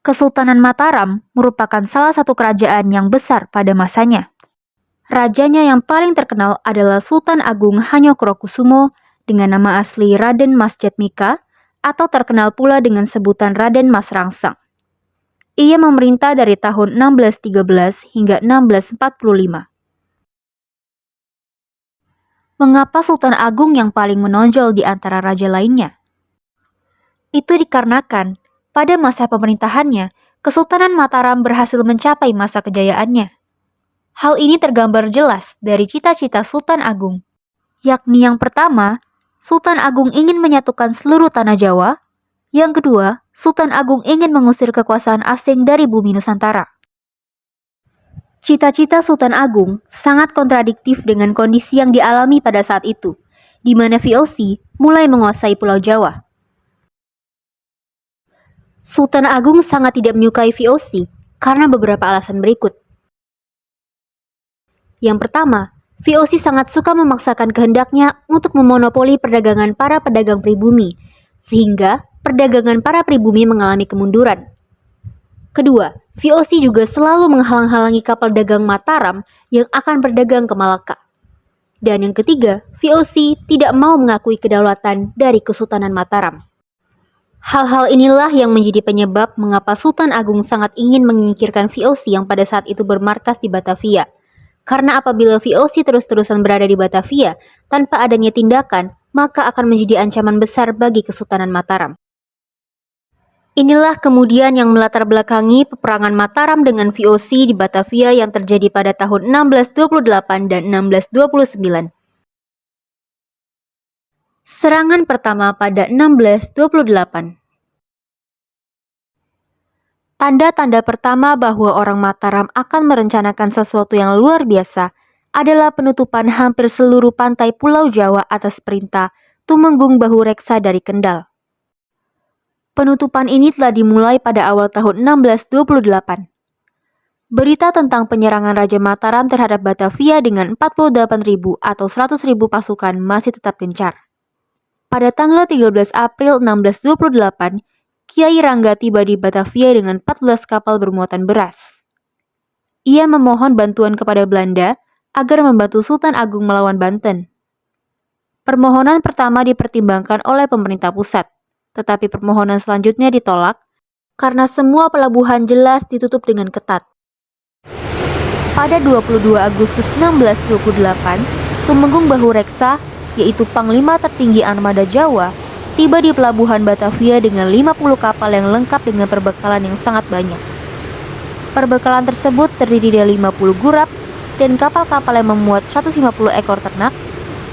Kesultanan Mataram merupakan salah satu kerajaan yang besar pada masanya. Rajanya yang paling terkenal adalah Sultan Agung Hanyokrokusumo dengan nama asli Raden Mas Jatmika atau terkenal pula dengan sebutan Raden Mas Rangsang. Ia memerintah dari tahun 1613 hingga 1645. Mengapa Sultan Agung yang paling menonjol di antara raja lainnya? Itu dikarenakan pada masa pemerintahannya, Kesultanan Mataram berhasil mencapai masa kejayaannya. Hal ini tergambar jelas dari cita-cita Sultan Agung, yakni yang pertama, Sultan Agung ingin menyatukan seluruh tanah Jawa. Yang kedua, Sultan Agung ingin mengusir kekuasaan asing dari bumi Nusantara. Cita-cita Sultan Agung sangat kontradiktif dengan kondisi yang dialami pada saat itu, di mana VOC mulai menguasai Pulau Jawa. Sultan Agung sangat tidak menyukai VOC karena beberapa alasan berikut. Yang pertama, VOC sangat suka memaksakan kehendaknya untuk memonopoli perdagangan para pedagang pribumi, sehingga perdagangan para pribumi mengalami kemunduran. Kedua, VOC juga selalu menghalang-halangi kapal dagang Mataram yang akan berdagang ke Malaka. Dan yang ketiga, VOC tidak mau mengakui kedaulatan dari Kesultanan Mataram. Hal-hal inilah yang menjadi penyebab mengapa Sultan Agung sangat ingin menyingkirkan VOC yang pada saat itu bermarkas di Batavia. Karena apabila VOC terus-terusan berada di Batavia tanpa adanya tindakan, maka akan menjadi ancaman besar bagi Kesultanan Mataram. Inilah kemudian yang melatar belakangi peperangan Mataram dengan VOC di Batavia yang terjadi pada tahun 1628 dan 1629. Serangan pertama pada 1628. Tanda-tanda pertama bahwa orang Mataram akan merencanakan sesuatu yang luar biasa adalah penutupan hampir seluruh pantai Pulau Jawa atas perintah Tumenggung Bahureksa dari Kendal. Penutupan ini telah dimulai pada awal tahun 1628. Berita tentang penyerangan Raja Mataram terhadap Batavia dengan 48.000 atau 100.000 pasukan masih tetap gencar. Pada tanggal 13 April 1628, Kiai Rangga tiba di Batavia dengan 14 kapal bermuatan beras. Ia memohon bantuan kepada Belanda agar membantu Sultan Agung melawan Banten. Permohonan pertama dipertimbangkan oleh pemerintah pusat, tetapi permohonan selanjutnya ditolak karena semua pelabuhan jelas ditutup dengan ketat. Pada 22 Agustus 1628, Tumenggung Bahureksa, yaitu Panglima tertinggi armada Jawa, tiba di pelabuhan Batavia dengan 50 kapal yang lengkap dengan perbekalan yang sangat banyak. Perbekalan tersebut terdiri dari 50 gurap dan kapal-kapal yang memuat 150 ekor ternak,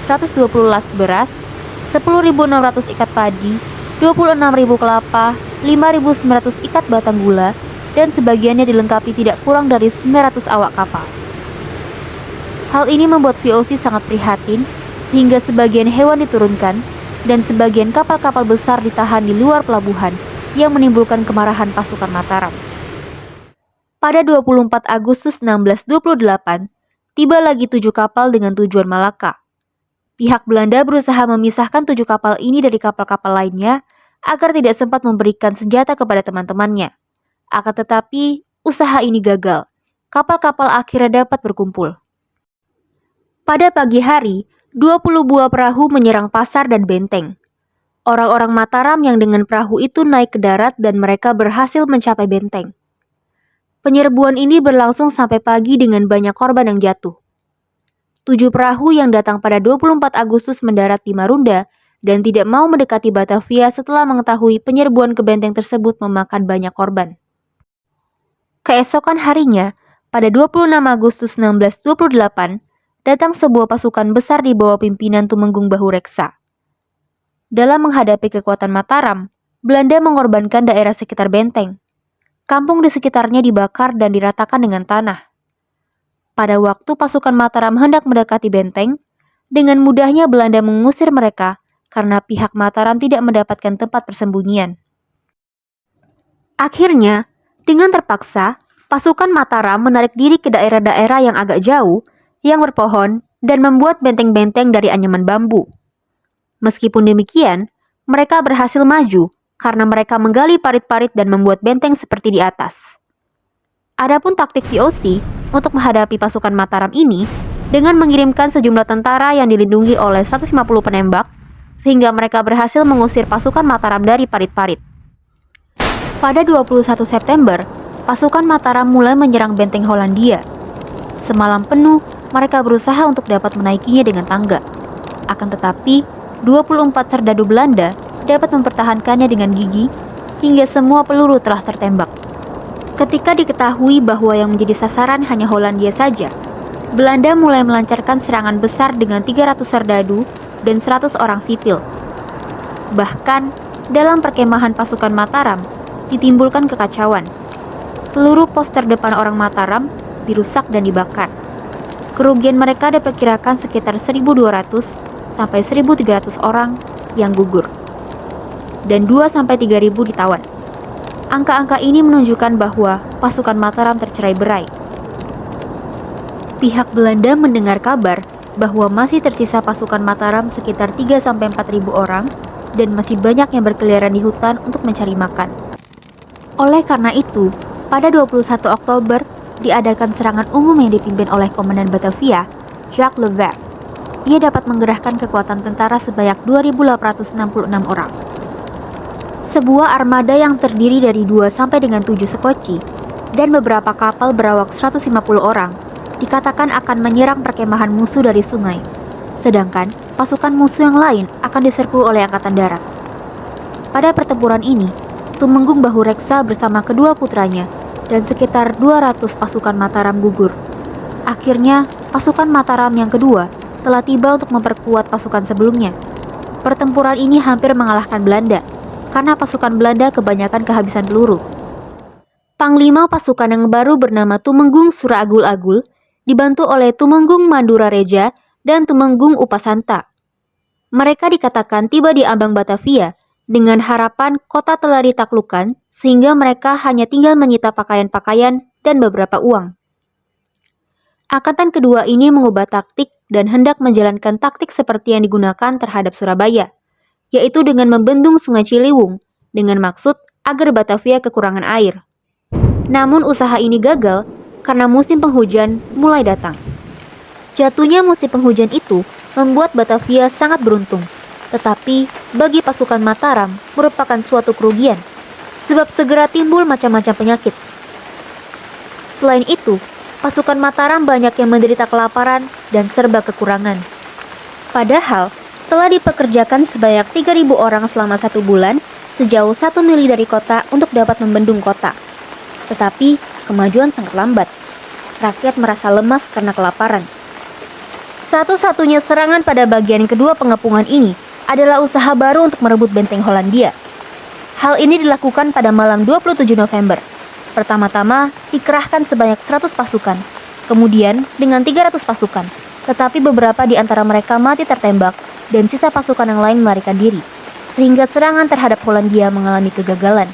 120 las beras, 10.600 ikat padi, 26.000 kelapa, 5.900 ikat batang gula, dan sebagiannya dilengkapi tidak kurang dari 900 awak kapal. Hal ini membuat VOC sangat prihatin sehingga sebagian hewan diturunkan dan sebagian kapal-kapal besar ditahan di luar pelabuhan yang menimbulkan kemarahan pasukan Mataram. Pada 24 Agustus 1628, tiba lagi 7 kapal dengan tujuan Malaka. Pihak Belanda berusaha memisahkan 7 kapal ini dari kapal-kapal lainnya agar tidak sempat memberikan senjata kepada teman-temannya. Akan tetapi, usaha ini gagal. Kapal-kapal akhirnya dapat berkumpul. Pada pagi hari, 20 buah perahu menyerang pasar dan benteng. Orang-orang Mataram yang dengan perahu itu naik ke darat dan mereka berhasil mencapai benteng. Penyerbuan ini berlangsung sampai pagi dengan banyak korban yang jatuh. 7 perahu yang datang pada 24 Agustus mendarat di Marunda dan tidak mau mendekati Batavia setelah mengetahui penyerbuan ke benteng tersebut memakan banyak korban. Keesokan harinya, pada 26 Agustus 1628, datang sebuah pasukan besar di bawah pimpinan Tumenggung Bahureksa. Dalam menghadapi kekuatan Mataram, Belanda mengorbankan daerah sekitar benteng. Kampung di sekitarnya dibakar dan diratakan dengan tanah. Pada waktu pasukan Mataram hendak mendekati benteng, dengan mudahnya Belanda mengusir mereka karena pihak Mataram tidak mendapatkan tempat persembunyian. Akhirnya, dengan terpaksa, pasukan Mataram menarik diri ke daerah-daerah yang agak jauh, yang berpohon, dan membuat benteng-benteng dari anyaman bambu. Meskipun demikian, mereka berhasil maju karena mereka menggali parit-parit dan membuat benteng seperti di atas. Adapun taktik VOC untuk menghadapi pasukan Mataram ini dengan mengirimkan sejumlah tentara yang dilindungi oleh 150 penembak, sehingga mereka berhasil mengusir pasukan Mataram dari parit-parit. Pada 21 September, pasukan Mataram mulai menyerang benteng Hollandia. Semalam penuh, mereka berusaha untuk dapat menaikinya dengan tangga. Akan tetapi, 24 serdadu Belanda dapat mempertahankannya dengan gigih hingga semua peluru telah tertembak. Ketika diketahui bahwa yang menjadi sasaran hanya Hollandia saja, Belanda mulai melancarkan serangan besar dengan 300 serdadu dan 100 orang sipil. Bahkan, dalam perkemahan pasukan Mataram, ditimbulkan kekacauan. Seluruh pos terdepan orang Mataram dirusak dan dibakar. Kerugian mereka diperkirakan sekitar 1.200 sampai 1.300 orang yang gugur. Dan 2 sampai 3.000 ditawan. Angka-angka ini menunjukkan bahwa pasukan Mataram tercerai-berai. Pihak Belanda mendengar kabar bahwa masih tersisa pasukan Mataram sekitar 3 sampai 4.000 orang dan masih banyak yang berkeliaran di hutan untuk mencari makan. Oleh karena itu, pada 21 Oktober diadakan serangan umum yang dipimpin oleh Komandan Batavia, Jacques Lefebvre. Ia dapat menggerahkan kekuatan tentara sebanyak 2.866 orang. Sebuah armada yang terdiri dari 2 sampai dengan 7 sekoci dan beberapa kapal berawak 150 orang dikatakan akan menyerang perkemahan musuh dari sungai, sedangkan pasukan musuh yang lain akan diserbu oleh Angkatan Darat. Pada pertempuran ini, Tumenggung Bahureksa bersama kedua putranya dan sekitar 200 pasukan Mataram gugur. Akhirnya, pasukan Mataram yang kedua telah tiba untuk memperkuat pasukan sebelumnya. Pertempuran ini hampir mengalahkan Belanda, karena pasukan Belanda kebanyakan kehabisan peluru. Panglima pasukan yang baru bernama Tumenggung Suragul-Agul dibantu oleh Tumenggung Mandurareja dan Tumenggung Upasanta. Mereka dikatakan tiba di ambang Batavia dengan harapan kota telah ditaklukkan sehingga mereka hanya tinggal menyita pakaian-pakaian dan beberapa uang. Angkatan kedua ini mengubah taktik dan hendak menjalankan taktik seperti yang digunakan terhadap Surabaya, yaitu dengan membendung Sungai Ciliwung dengan maksud agar Batavia kekurangan air. Namun usaha ini gagal karena musim penghujan mulai datang. Jatuhnya musim penghujan itu membuat Batavia sangat beruntung. Tetapi bagi pasukan Mataram merupakan suatu kerugian, sebab segera timbul macam-macam penyakit. Selain itu, pasukan Mataram banyak yang menderita kelaparan dan serba kekurangan. Padahal, telah dipekerjakan sebanyak 3.000 orang selama 1 bulan sejauh 1 mili dari kota untuk dapat membendung kota. Tetapi, kemajuan sangat lambat. Rakyat merasa lemas karena kelaparan. Satu-satunya serangan pada bagian kedua pengepungan ini adalah usaha baru untuk merebut benteng Hollandia. Hal ini dilakukan pada malam 27 November. Pertama-tama dikerahkan sebanyak 100 pasukan, kemudian dengan 300 pasukan, tetapi beberapa di antara mereka mati tertembak dan sisa pasukan yang lain melarikan diri, sehingga serangan terhadap Hollandia mengalami kegagalan.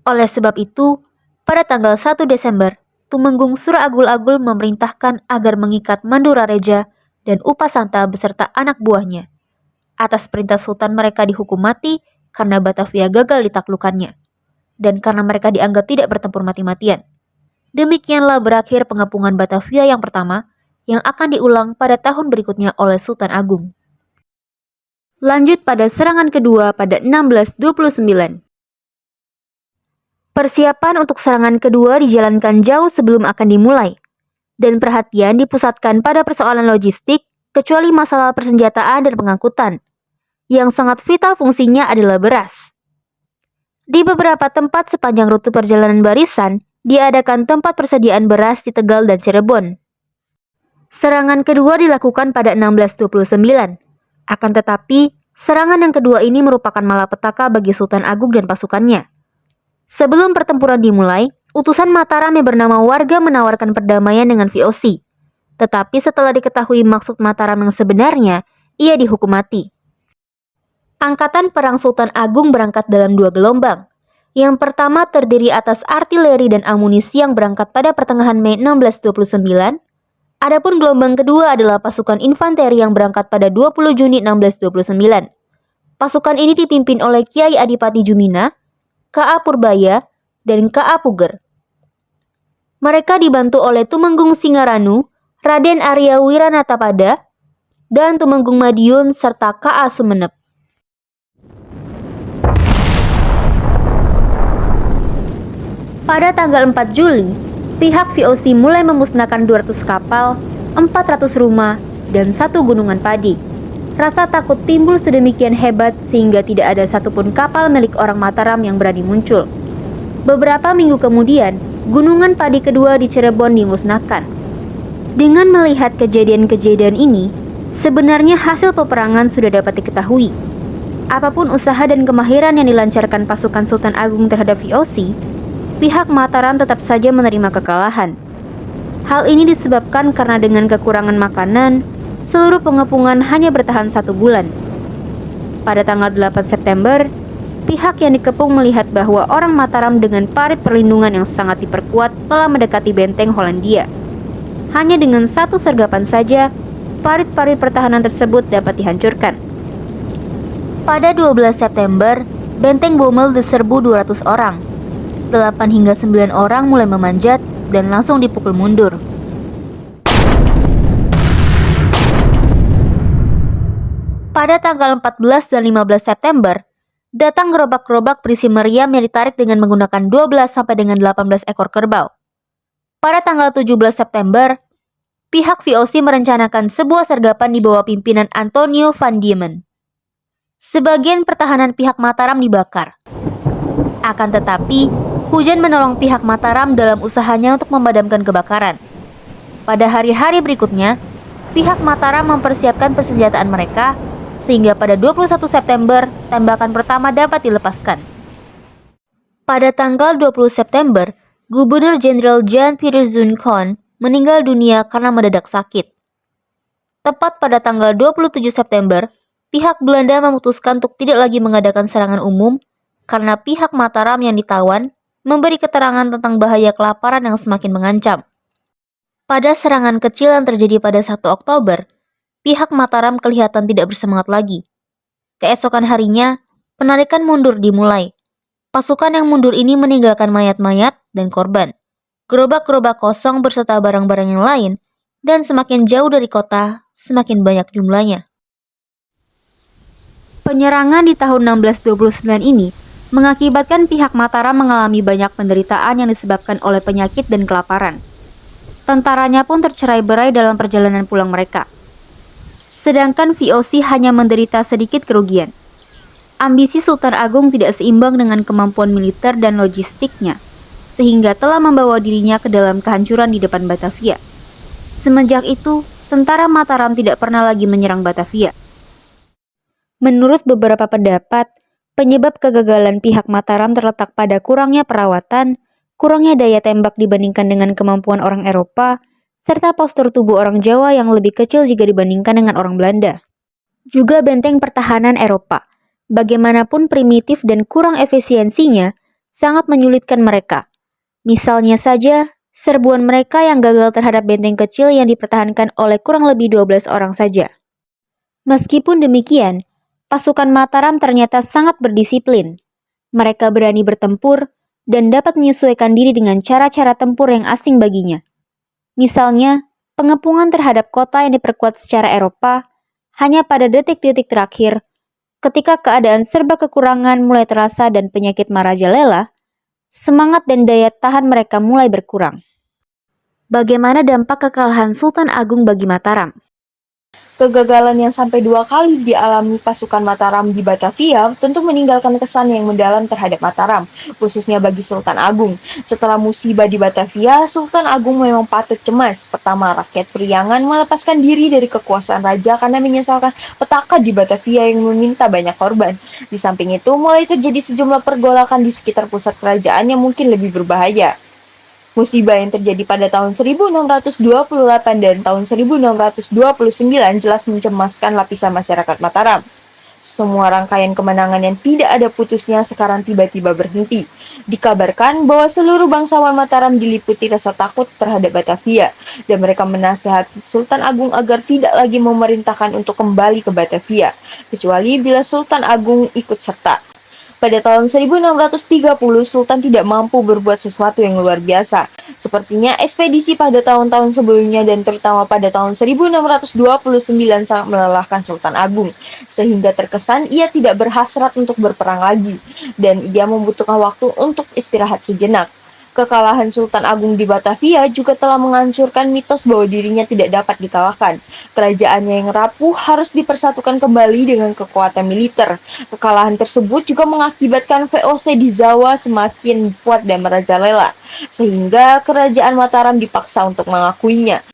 Oleh sebab itu, pada tanggal 1 Desember, Tumenggung Suragul-Agul memerintahkan agar mengikat Mandurareja dan Upasanta beserta anak buahnya. Atas perintah Sultan mereka dihukum mati karena Batavia gagal ditaklukkannya, dan karena mereka dianggap tidak bertempur mati-matian. Demikianlah berakhir pengepungan Batavia yang pertama, yang akan diulang pada tahun berikutnya oleh Sultan Agung. Lanjut pada serangan kedua pada 1629. Persiapan untuk serangan kedua dijalankan jauh sebelum akan dimulai, dan perhatian dipusatkan pada persoalan logistik, kecuali masalah persenjataan dan pengangkutan. Yang sangat vital fungsinya adalah beras. Di beberapa tempat sepanjang rute perjalanan barisan, diadakan tempat persediaan beras di Tegal dan Cirebon. Serangan kedua dilakukan pada 1629. Akan tetapi, serangan yang kedua ini merupakan malapetaka bagi Sultan Agung dan pasukannya. Sebelum pertempuran dimulai, utusan Mataram yang bernama Warga menawarkan perdamaian dengan VOC. Tetapi setelah diketahui maksud Mataram yang sebenarnya, ia dihukum mati. Angkatan perang Sultan Agung berangkat dalam 2 gelombang. Yang pertama terdiri atas artileri dan amunisi yang berangkat pada pertengahan Mei 1629. Adapun gelombang kedua adalah pasukan infanteri yang berangkat pada 20 Juni 1629. Pasukan ini dipimpin oleh Kiai Adipati Jumina, K.A. Purbaya, dan K.A. Puger. Mereka dibantu oleh Tumenggung Singaranu, Raden Arya Wiranatapada, dan Tumenggung Madiun serta K.A. Sumenep. Pada tanggal 4 Juli, pihak VOC mulai memusnahkan 200 kapal, 400 rumah, dan 1 gunungan padi. Rasa takut timbul sedemikian hebat sehingga tidak ada satupun kapal milik orang Mataram yang berani muncul. Beberapa minggu kemudian, gunungan padi kedua di Cirebon dimusnahkan. Dengan melihat kejadian-kejadian ini, sebenarnya hasil peperangan sudah dapat diketahui. Apapun usaha dan kemahiran yang dilancarkan pasukan Sultan Agung terhadap VOC, pihak Mataram tetap saja menerima kekalahan. Hal ini disebabkan karena dengan kekurangan makanan, seluruh pengepungan hanya bertahan 1 bulan. Pada tanggal 8 September, pihak yang dikepung melihat bahwa orang Mataram dengan parit perlindungan yang sangat diperkuat telah mendekati benteng Hollandia. Hanya dengan 1 sergapan saja, parit-parit pertahanan tersebut dapat dihancurkan. Pada 12 September, benteng Bommel diserbu 200 orang. 8 hingga 9 orang mulai memanjat dan langsung dipukul mundur. Pada tanggal 14 dan 15 September, datang gerobak-gerobak berisi meriam yang ditarik dengan menggunakan 12 sampai dengan 18 ekor kerbau. Pada tanggal 17 September, pihak VOC merencanakan sebuah sergapan di bawah pimpinan Antonio van Diemen. Sebagian pertahanan pihak Mataram dibakar. Akan tetapi, hujan menolong pihak Mataram dalam usahanya untuk memadamkan kebakaran. Pada hari-hari berikutnya, pihak Mataram mempersiapkan persenjataan mereka, sehingga pada 21 September, tembakan pertama dapat dilepaskan. Pada tanggal 20 September, Gubernur Jenderal Jan Pieter Zoon Koon meninggal dunia karena mendadak sakit. Tepat pada tanggal 27 September, pihak Belanda memutuskan untuk tidak lagi mengadakan serangan umum karena pihak Mataram yang ditawan memberi keterangan tentang bahaya kelaparan yang semakin mengancam. Pada serangan kecil yang terjadi pada 1 Oktober, pihak Mataram kelihatan tidak bersemangat lagi. Keesokan harinya, penarikan mundur dimulai. Pasukan yang mundur ini meninggalkan mayat-mayat dan korban, gerobak-gerobak kosong berserta barang-barang yang lain, dan semakin jauh dari kota, semakin banyak jumlahnya. Penyerangan di tahun 1629 ini mengakibatkan pihak Mataram mengalami banyak penderitaan yang disebabkan oleh penyakit dan kelaparan. Tentaranya pun tercerai-berai dalam perjalanan pulang mereka. Sedangkan VOC hanya menderita sedikit kerugian. Ambisi Sultan Agung tidak seimbang dengan kemampuan militer dan logistiknya, sehingga telah membawa dirinya ke dalam kehancuran di depan Batavia. Semenjak itu, tentara Mataram tidak pernah lagi menyerang Batavia. Menurut beberapa pendapat, penyebab kegagalan pihak Mataram terletak pada kurangnya perawatan, kurangnya daya tembak dibandingkan dengan kemampuan orang Eropa, serta postur tubuh orang Jawa yang lebih kecil jika dibandingkan dengan orang Belanda. Juga benteng pertahanan Eropa, bagaimanapun primitif dan kurang efisiensinya, sangat menyulitkan mereka. Misalnya saja, serbuan mereka yang gagal terhadap benteng kecil yang dipertahankan oleh kurang lebih 12 orang saja. Meskipun demikian, pasukan Mataram ternyata sangat berdisiplin. Mereka berani bertempur dan dapat menyesuaikan diri dengan cara-cara tempur yang asing baginya. Misalnya, pengepungan terhadap kota yang diperkuat secara Eropa hanya pada detik-detik terakhir, ketika keadaan serba kekurangan mulai terasa dan penyakit merajalela, semangat dan daya tahan mereka mulai berkurang. Bagaimana dampak kekalahan Sultan Agung bagi Mataram? Kegagalan yang sampai 2 kali dialami pasukan Mataram di Batavia tentu meninggalkan kesan yang mendalam terhadap Mataram, khususnya bagi Sultan Agung. Setelah musibah di Batavia, Sultan Agung memang patut cemas. Pertama, rakyat Priangan melepaskan diri dari kekuasaan raja karena menyesalkan petaka di Batavia yang meminta banyak korban. Di samping itu, mulai terjadi sejumlah pergolakan di sekitar pusat kerajaan yang mungkin lebih berbahaya. Musibah yang terjadi pada tahun 1628 dan tahun 1629 jelas mencemaskan lapisan masyarakat Mataram. Semua rangkaian kemenangan yang tidak ada putusnya sekarang tiba-tiba berhenti. Dikabarkan bahwa seluruh bangsawan Mataram diliputi rasa takut terhadap Batavia, dan mereka menasihati Sultan Agung agar tidak lagi memerintahkan untuk kembali ke Batavia, kecuali bila Sultan Agung ikut serta. Pada tahun 1630, Sultan tidak mampu berbuat sesuatu yang luar biasa. Sepertinya ekspedisi pada tahun-tahun sebelumnya dan terutama pada tahun 1629 sangat melelahkan Sultan Agung, sehingga terkesan ia tidak berhasrat untuk berperang lagi, dan ia membutuhkan waktu untuk istirahat sejenak. Kekalahan Sultan Agung di Batavia juga telah menghancurkan mitos bahwa dirinya tidak dapat dikalahkan. Kerajaannya yang rapuh harus dipersatukan kembali dengan kekuatan militer. Kekalahan tersebut juga mengakibatkan VOC di Jawa semakin kuat dan merajalela, sehingga kerajaan Mataram dipaksa untuk mengakuinya.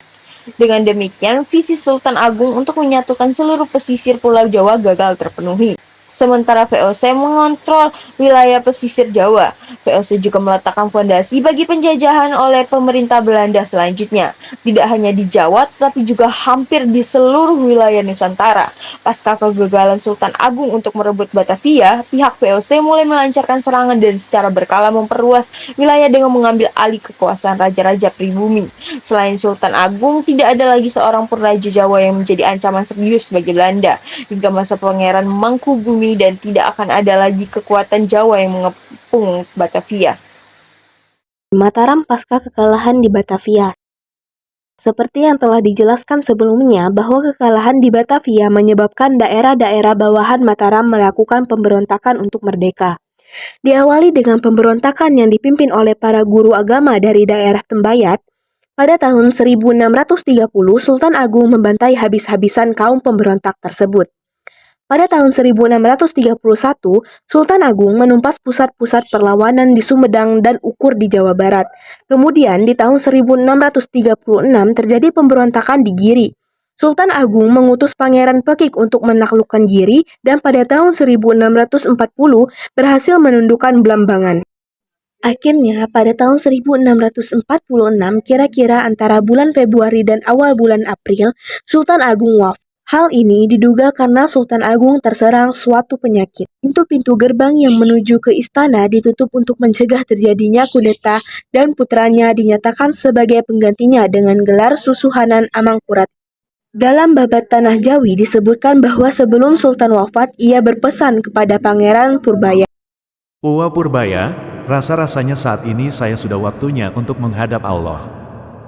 Dengan demikian, visi Sultan Agung untuk menyatukan seluruh pesisir Pulau Jawa gagal terpenuhi. Sementara VOC mengontrol wilayah pesisir Jawa. VOC juga meletakkan fondasi bagi penjajahan oleh pemerintah Belanda selanjutnya, tidak hanya di Jawa tetapi juga hampir di seluruh wilayah Nusantara. Pasca kegagalan Sultan Agung untuk merebut Batavia, pihak VOC mulai melancarkan serangan dan secara berkala memperluas wilayah dengan mengambil alih kekuasaan raja-raja pribumi. Selain Sultan Agung, tidak ada lagi seorang pun raja Jawa yang menjadi ancaman serius bagi Belanda hingga masa Pangeran Mangkubumi, dan tidak akan ada lagi kekuatan Jawa yang mengepung Batavia. Mataram pasca kekalahan di Batavia. Seperti yang telah dijelaskan sebelumnya bahwa kekalahan di Batavia menyebabkan daerah-daerah bawahan Mataram melakukan pemberontakan untuk merdeka. Diawali dengan pemberontakan yang dipimpin oleh para guru agama dari daerah Tembayat. Pada tahun 1630, Sultan Agung membantai habis-habisan kaum pemberontak tersebut. Pada tahun 1631, Sultan Agung menumpas pusat-pusat perlawanan di Sumedang dan Ukur di Jawa Barat. Kemudian di tahun 1636 terjadi pemberontakan di Giri. Sultan Agung mengutus Pangeran Pekik untuk menaklukkan Giri dan pada tahun 1640 berhasil menundukkan Blambangan. Akhirnya, pada tahun 1646, kira-kira antara bulan Februari dan awal bulan April, Sultan Agung wafat. Hal ini diduga karena Sultan Agung terserang suatu penyakit. Pintu-pintu gerbang yang menuju ke istana ditutup untuk mencegah terjadinya kudeta dan putranya dinyatakan sebagai penggantinya dengan gelar Susuhanan Amangkurat. Dalam Babat Tanah Jawi disebutkan bahwa sebelum Sultan wafat, ia berpesan kepada Pangeran Purbaya. Uwa Purbaya, rasa-rasanya saat ini saya sudah waktunya untuk menghadap Allah.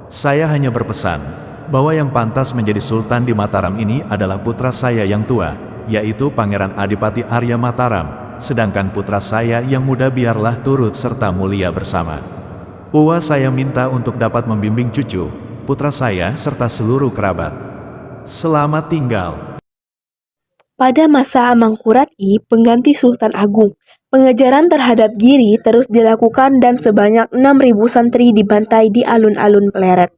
Saya hanya berpesan bahwa yang pantas menjadi sultan di Mataram ini adalah putra saya yang tua, yaitu Pangeran Adipati Arya Mataram, sedangkan putra saya yang muda biarlah turut serta mulia bersama. Uwa saya minta untuk dapat membimbing cucu, putra saya serta seluruh kerabat. Selamat tinggal. Pada masa Amangkurat I, pengganti Sultan Agung, pengejaran terhadap Giri terus dilakukan dan sebanyak 6.000 santri dibantai di alun-alun Pleret.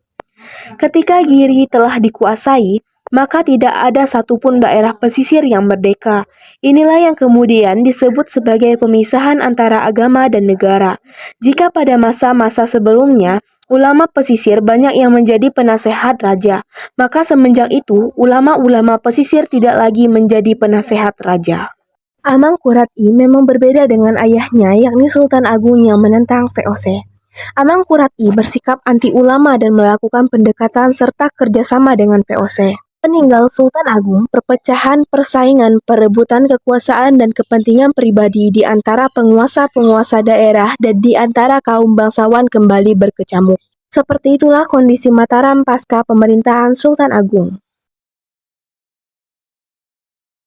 Ketika Giri telah dikuasai, maka tidak ada satupun daerah pesisir yang merdeka. Inilah yang kemudian disebut sebagai pemisahan antara agama dan negara. Jika pada masa-masa sebelumnya, ulama pesisir banyak yang menjadi penasehat raja, maka semenjak itu, ulama-ulama pesisir tidak lagi menjadi penasehat raja. Amangkurat I memang berbeda dengan ayahnya, yakni Sultan Agung yang menentang VOC. Amangkurat I bersikap anti ulama dan melakukan pendekatan serta kerjasama dengan VOC. Peninggal Sultan Agung, perpecahan, persaingan, perebutan kekuasaan dan kepentingan pribadi di antara penguasa-penguasa daerah dan di antara kaum bangsawan kembali berkecamuk. Seperti itulah kondisi Mataram pasca pemerintahan Sultan Agung.